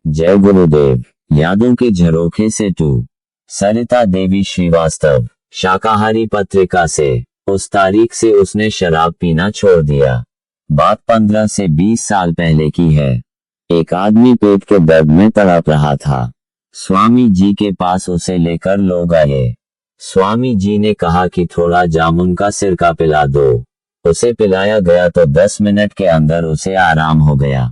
जय गुरुदेव। यादों के झरोखे से टू सरिता देवी श्रीवास्तव। शाकाहारी पत्रिका से। उस तारीख से उसने शराब पीना छोड़ दिया। बात 15 से 20 साल पहले की है। एक आदमी पेट के दर्द में तड़प रहा था। स्वामी जी के पास उसे लेकर लोग आए। स्वामी जी ने कहा कि थोड़ा जामुन का सिरका पिला दो। उसे पिलाया गया तो 10 मिनट के अंदर उसे आराम हो गया।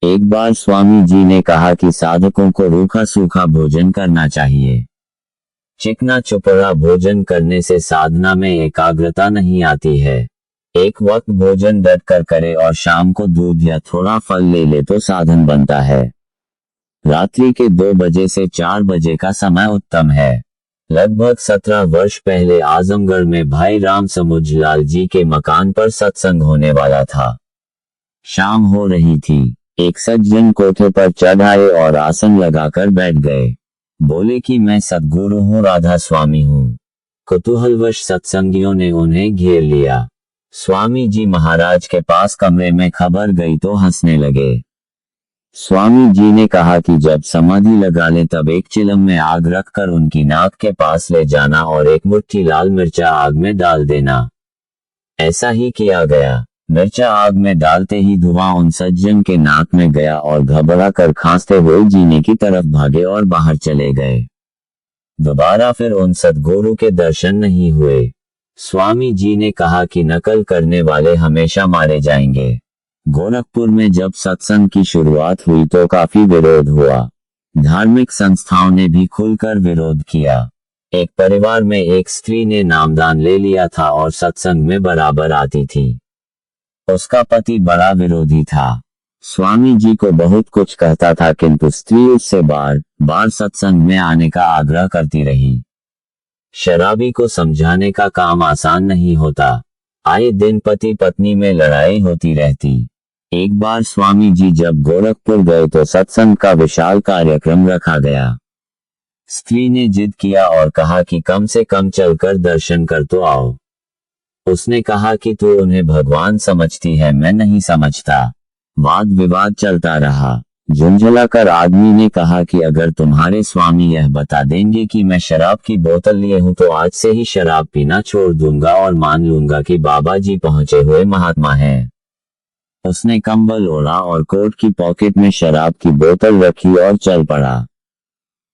एक बार स्वामी जी ने कहा कि साधकों को रूखा सूखा भोजन करना चाहिए। चिकना चुपड़ा भोजन करने से साधना में एकाग्रता नहीं आती है। एक वक्त भोजन डट कर करे और शाम को दूध या थोड़ा फल ले ले तो साधन बनता है। रात्रि के 2 बजे से 4 बजे का समय उत्तम है। लगभग 17 वर्ष पहले आजमगढ़ में भाई राम समुझलाल जी के मकान पर सत्संग होने वाला था। शाम हो रही थी। एक सज्जन कोठे पर चढ़ आए और आसन लगाकर बैठ गए। बोले कि मैं सद्गुरु हूँ, राधा स्वामी हूँ। कुतूहलवश सत्संगियों ने उन्हें घेर लिया। स्वामी जी महाराज के पास कमरे में खबर गई तो हंसने लगे। स्वामी जी ने कहा कि जब समाधि लगा ले तब एक चिलम में आग रखकर उनकी नाक के पास ले जाना और एक मुट्ठी लाल मिर्चा आग में डाल देना। ऐसा ही किया गया। मिर्चा आग में डालते ही धुआं उन सज्जन के नाक में गया और घबरा कर खांसते हुए जीने की तरफ भागे और बाहर चले गए। दोबारा फिर उन सद्गुरु के दर्शन नहीं हुए। स्वामी जी ने कहा कि नकल करने वाले हमेशा मारे जाएंगे। गोरखपुर में जब सत्संग की शुरुआत हुई तो काफी विरोध हुआ। धार्मिक संस्थाओं ने भी खुलकर विरोध किया। एक परिवार में एक स्त्री ने नामदान ले लिया था और सत्संग में बराबर आती थी। उसका पति बड़ा विरोधी था। स्वामी जी को बहुत कुछ कहता था किंतु स्त्री उससे बार बार सत्संग में आने का आग्रह करती रही। शराबी को समझाने का काम आसान नहीं होता। आए दिन पति पत्नी में लड़ाई होती रहती। एक बार स्वामी जी जब गोरखपुर गए तो सत्संग का विशाल कार्यक्रम रखा गया। स्त्री ने जिद किया और कहा कि कम से कम चलकर दर्शन कर तो आओ। उसने कहा कि तू उन्हें भगवान समझती है, मैं नहीं समझता। वाद विवाद चलता रहा। झुंझलाकर आदमी ने कहा कि अगर तुम्हारे स्वामी यह बता देंगे कि मैं शराब की बोतल लिए हूं तो आज से ही शराब पीना छोड़ दूंगा और मान लूंगा कि बाबा जी पहुंचे हुए महात्मा हैं। उसने कंबल ओढ़ा और कोट की पॉकेट में शराब की बोतल रखी और चल पड़ा।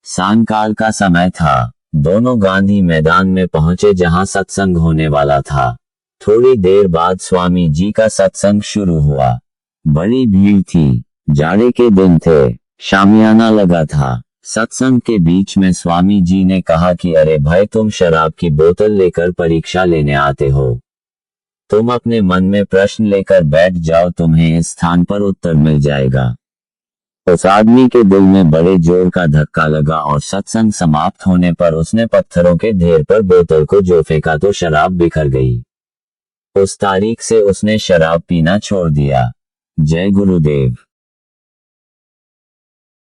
सांयकाल का समय था। दोनों गांधी मैदान में पहुंचे जहां सत्संग होने वाला था। थोड़ी देर बाद स्वामी जी का सत्संग शुरू हुआ। बड़ी भीड़ थी। जाड़े के दिन थे। शामियाना लगा था। सत्संग के बीच में स्वामी जी ने कहा कि अरे भाई, तुम शराब की बोतल लेकर परीक्षा लेने आते हो। तुम अपने मन में प्रश्न लेकर बैठ जाओ, तुम्हें इस स्थान पर उत्तर मिल जाएगा। उस आदमी के दिल में बड़े जोर का धक्का लगा और सत्संग समाप्त होने पर उसने पत्थरों के ढेर पर बोतल को जो फेंका तो शराब बिखर गई। उस तारीख से उसने शराब पीना छोड़ दिया। जय गुरुदेव।